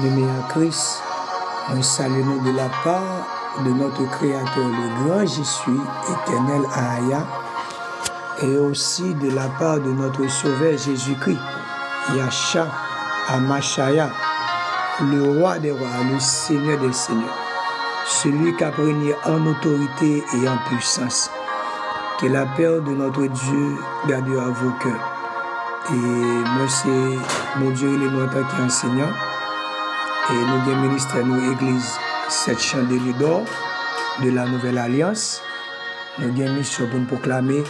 Bien-aimés en Christ, nous saluons de la part de notre Créateur, le grand Jésus, éternel Aya, et aussi de la part de notre Sauveur Jésus-Christ, Yahshua Amashaya, le roi des rois, le Seigneur des seigneurs, celui qui a régné en autorité et en puissance. Que la paix de notre Dieu gardera vos cœurs. Et moi, c'est mon Dieu, il est notre qui est enseignant. Et nous avons ministère, nous, Église, cette chandelier d'or de la Nouvelle Alliance. Nous avons mission pour nous proclamer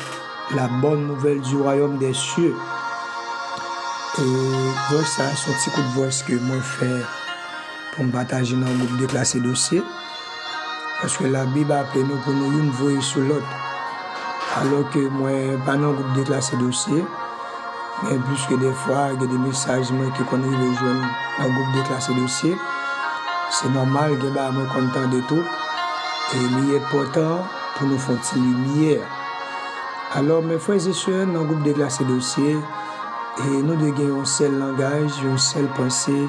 la bonne nouvelle du royaume des cieux. Et donc, ça, c'est un petit coup de voix que moi fais pour me partager dans le groupe de classe et dossier. Parce que la Bible appelle nous pour nous une voix sur l'autre. Alors que moi, pas dans le groupe de classe et dossier. Mais plus que des fois, il y a des messages moi, qui connaissent les jeunes dans le groupe de classe et dossier. C'est normal que je suis content de tout. Et il est important pour nous faire une lumière. Alors, mes frères et sœurs, dans le groupe de classe et dossier, et nous devons un seul langage, une seule pensée,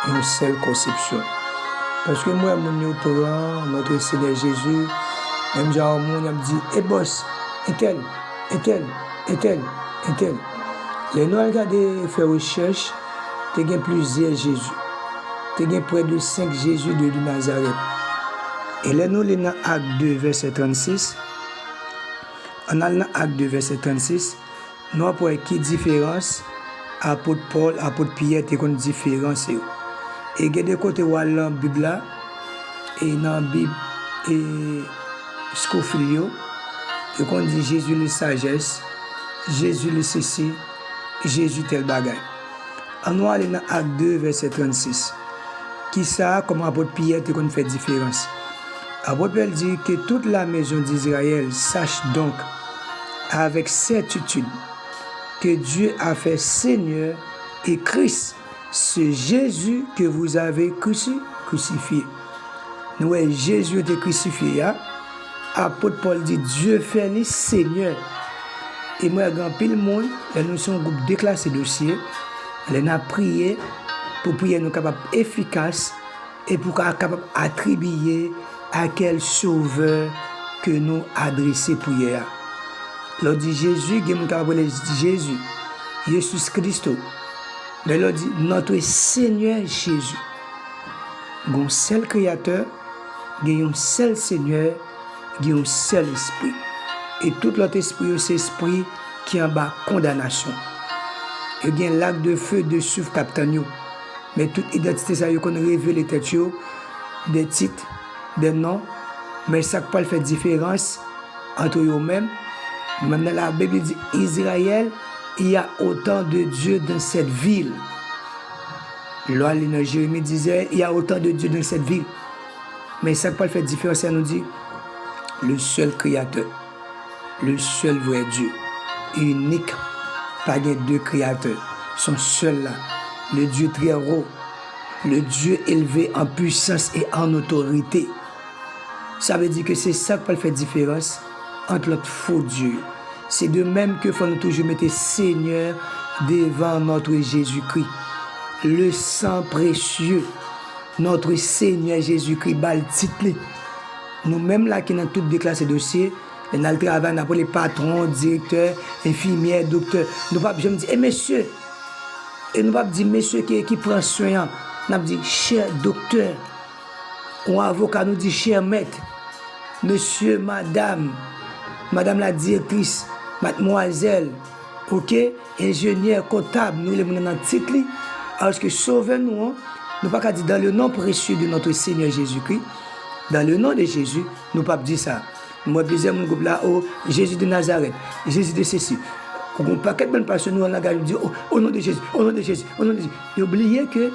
une seule conception. Parce que moi, mon Torah, notre Seigneur Jésus, même genre, moi, il me dit, eh boss, et tel. Les nous regardons faire recherche, tu as plusieurs Jésus. Tu as près de 5 Jésus de Nazareth. Et là, nous sommes dans Acte 2, verset 36. On a dans Acte 2, verset 36. Nous avons qui différence apôtre Paul, apôtre Pierre, tu as une différence. Et il y a des côtés où dans la Bible, et dans la Bible, et Scofield, et qu'on dit Jésus la sagesse, Jésus le ceci, Jésus tel bagay. On va aller dans Acte 2, verset 36. Qui ça, comme apôtre Pierre, te fait différence. Apôtre Pierre dit que toute la maison d'Israël sache donc avec certitude que Dieu a fait Seigneur et Christ, ce Jésus que vous avez crucifié. Nous, Jésus était crucifié. Apôtre Paul dit Dieu fait le Seigneur. Et moi, grand pile monde, nous sommes un groupe de classe et dossier. Nous avons prié pour prier nous capables efficace et pour capable attribuer à quel sauveur que nous adresser prière. L'on dit Jésus, nous capable Jésus, Jésus Christ. Mais l'on dit notre Seigneur Jésus. Un seul créateur, un seul Seigneur, un seul esprit. Et tout l'autre esprit, c'est l'esprit qui est en bas condamnation. Il y a un lac de feu de soufre captain. Mais toute identité, ça y est qu'on révèle les têtes, des titres, des noms. Mais ça ne fait différence entre eux-mêmes. Même dans la Bible dit Israël, il y a autant de dieux dans cette ville. Là, Jérémie disait, il y a autant de dieux dans cette ville. Mais ça ne fait différence, ça nous dit le seul créateur. Le seul vrai Dieu, unique, pas de deux créateurs, son seul là, le Dieu très haut, le Dieu élevé en puissance et en autorité. Ça veut dire que c'est ça qui fait différence entre l'autre faux Dieu. C'est de même que faut nous toujours mettre Seigneur devant notre Jésus-Christ. Le sang précieux, notre Seigneur Jésus-Christ, bal titre. Nous-mêmes là qui dans toutes des classes et dossiers, on a le travail, on a les patrons, directeurs, infirmières, docteurs. Nous ne pouvons pas dire, eh monsieur, et nous ne pouvons pas dire, monsieur qui prend soin. On a dit, cher docteur, ou avocat nous dit, cher maître, monsieur, madame la directrice, mademoiselle, ok, ingénieur, comptable, nous les menons dans le titre. Alors que sauvez-nous, nous ne pouvons pas dire dans le nom précieux de notre Seigneur Jésus-Christ, dans le nom de Jésus, nous ne pouvons pas dire ça. Moi, plusieurs mon groupe là, oh, Jésus de Nazareth, Jésus de ceci. On ne pas bonne personne nous en a dit au nom de Jésus, au nom de Jésus, au nom de Jésus. Et oubliez que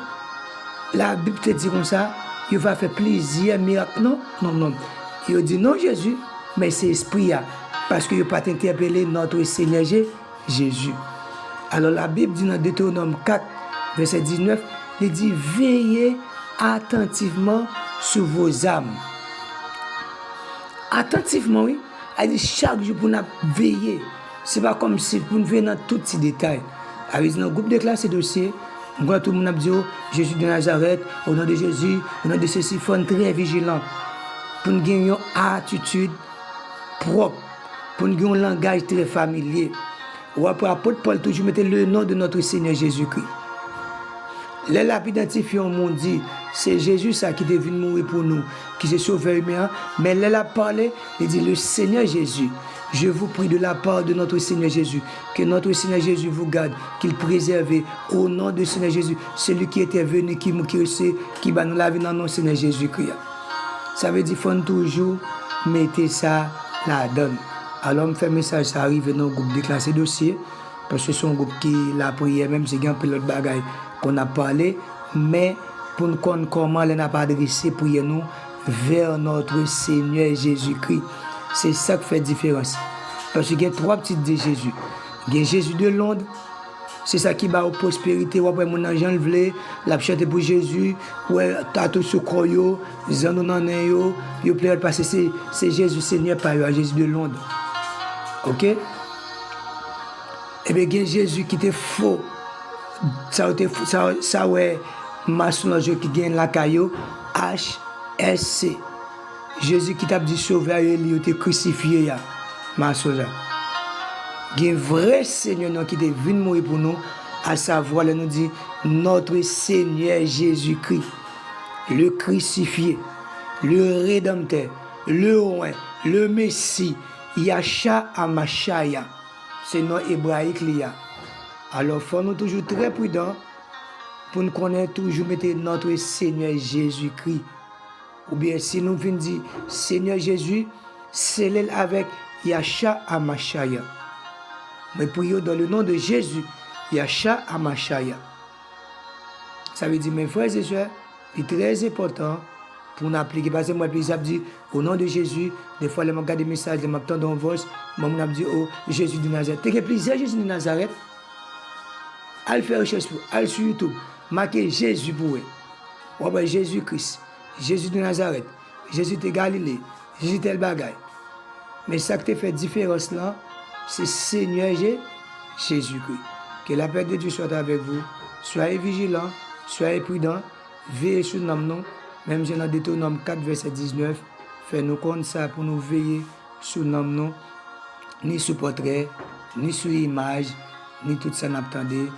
la Bible te dit comme ça, il va faire plaisir, miracle. Non. Il dit non Jésus, mais c'est esprit là, parce qu'il n'a pas interpellé notre Seigneur Jésus. Alors la Bible dit dans Deutéronome 4, verset 19, il dit veillez attentivement sur vos âmes. Attentivement, oui. Elle dit chaque jour pour nous veiller. Ce n'est pas comme si pour nous veiller dans tous ces détails. Avec un groupe de classe et dossier, Quand tout le monde a dit, oh, Jésus de Nazareth, au nom de Jésus, au nom de ceci, il faut être très vigilant pour nous gagner une attitude propre, pour nous gagner un langage très familier. Ou après, l'apôtre Paul toujours mettait le nom de notre Seigneur Jésus-Christ. Les lapins identifiés au monde dit, c'est Jésus ça qui est venu mourir pour nous, qui s'est sauvé humain. Mais les a parlé, il dit le Seigneur Jésus. Je vous prie de la part de notre Seigneur Jésus, que notre Seigneur Jésus vous garde, qu'il préserve au nom du Seigneur Jésus, celui qui était venu, qui va nous laver dans notre Seigneur Jésus-Christ. Ça veut dire qu'il faut toujours mettre ça là-dedans. Alors, je fais un message, ça arrive dans le groupe de classe et dossier, parce que c'est un groupe qui la prière, même si il y a un peu d'autres bagages qu'on a parlé, mais pour nous connaître comment on a adressé prière nous vers notre Seigneur Jésus-Christ. C'est ça qui fait la différence. Parce qu'il y a trois petites de Jésus. Il y a Jésus de Londres, c'est ça qui va aux prospérité. Ou après, mon argent le voulait, la chante pour Jésus, ou t'as tout ce croix, ils en ont yo plaît parce que c'est Jésus Seigneur par Jésus de Londres. Ok? Et bien, il y a Jésus qui était faux. Ça ouais, maçon qui gagne la caillou, HSC. Jésus qui t'a dit sauver, il était crucifié, maçon. Il y a un vrai Seigneur qui est venu mourir pour nous, à savoir, il nous dit, notre Seigneur Jésus-Christ, le crucifié, le Rédempteur, le Roi, le Messie, Yahshua Hamashaya. C'est le nom hébraïque. Alors, il faut nous toujours très prudents pour nous connaître toujours mettre notre Seigneur Jésus-Christ. Ou bien si nous venons dire Seigneur Jésus, c'est l'elle avec Yahshua Hamashaya. Mais prions dans le nom de Jésus, Yahshua Hamashaya. Ça veut dire, mes frères et sœurs, c'est très important pour nous appliquer. Parce que moi, je dis, au nom de Jésus, des fois, je regarde des messages, je m'attends dans voix, moi, je dis, oh, Jésus de Nazareth. Tu as plaisir, Jésus de Nazareth? Allez faire recherche pour, allez sur YouTube, marquez Jésus pour eux. Ou bien Jésus-Christ, Jésus de Nazareth, Jésus de Galilée, Jésus tel bagaille. Mais ça qui te fait différence là, c'est Seigneur Jésus-Christ. Que la paix de Dieu soit avec vous. Soyez vigilants, soyez prudents, veillez sur nous. Même si dans Deutéronome 4, verset 19, faites-nous compte ça pour nous veiller sur nous, ni sur portrait, ni sur image, ni tout ça n'attendez,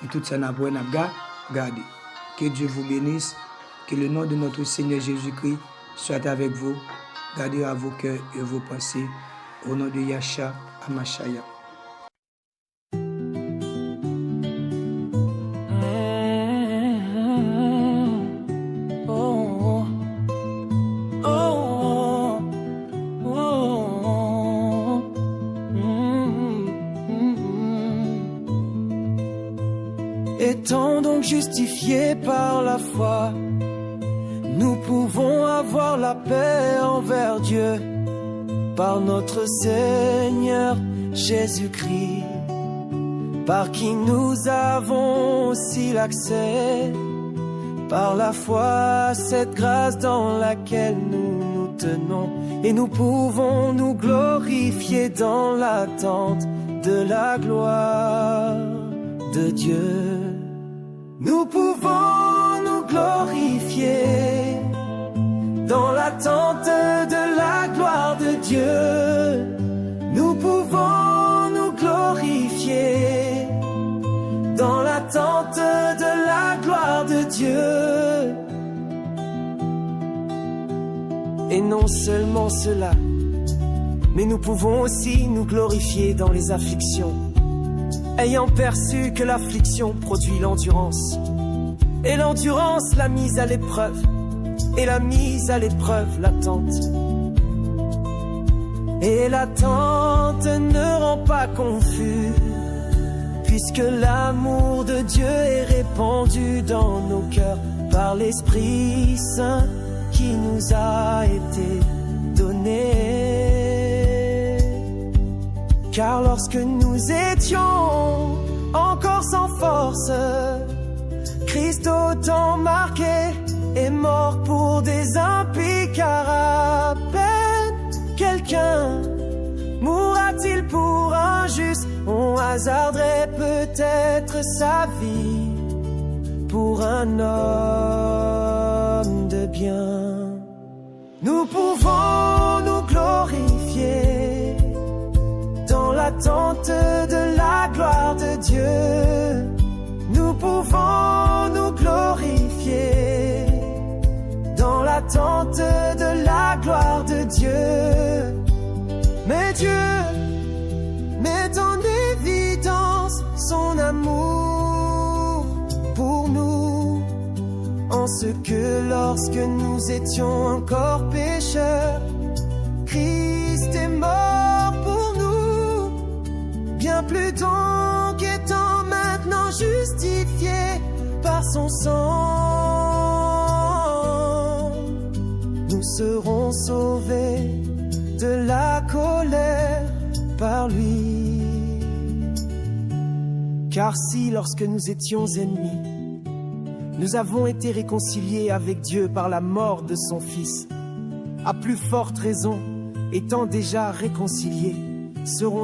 ni tout ça n'a pas regardé. Que Dieu vous bénisse, que le nom de notre Seigneur Jésus-Christ soit avec vous. Gardez à vos cœurs et vos pensées. Au nom de Yahshua Hamashaya. Étant donc justifiés par la foi, nous pouvons avoir la paix envers Dieu par notre Seigneur Jésus-Christ, par qui nous avons aussi l'accès, par la foi à cette grâce dans laquelle nous nous tenons, et nous pouvons nous glorifier dans l'attente de la gloire de Dieu. Nous pouvons nous glorifier dans l'attente de la gloire de Dieu. Nous pouvons nous glorifier dans l'attente de la gloire de Dieu. Et non seulement cela, mais nous pouvons aussi nous glorifier dans les afflictions, ayant perçu que l'affliction produit l'endurance, et l'endurance la mise à l'épreuve, et la mise à l'épreuve l'attente. Et l'attente ne rend pas confus, puisque l'amour de Dieu est répandu dans nos cœurs par l'Esprit Saint qui nous a été donné. Car lorsque nous étions encore sans force, Christ autant marqué est mort pour des impies, car à peine quelqu'un mourra-t-il pour un juste, on hasarderait peut-être sa vie. pour un homme de bien. Nous pouvons nous glorifier dans l'attente de la gloire de Dieu. Nous pouvons nous glorifier dans l'attente de la gloire de Dieu. Mais Dieu met en évidence son amour pour nous, en ce que lorsque nous étions encore pécheurs, Christ est mort pour nous. Bien plus donc, étant maintenant justifiés par son sang, nous serons sauvés de la colère par lui. Car si, lorsque nous étions ennemis, nous avons été réconciliés avec Dieu par la mort de son Fils, à plus forte raison, étant déjà réconciliés, serons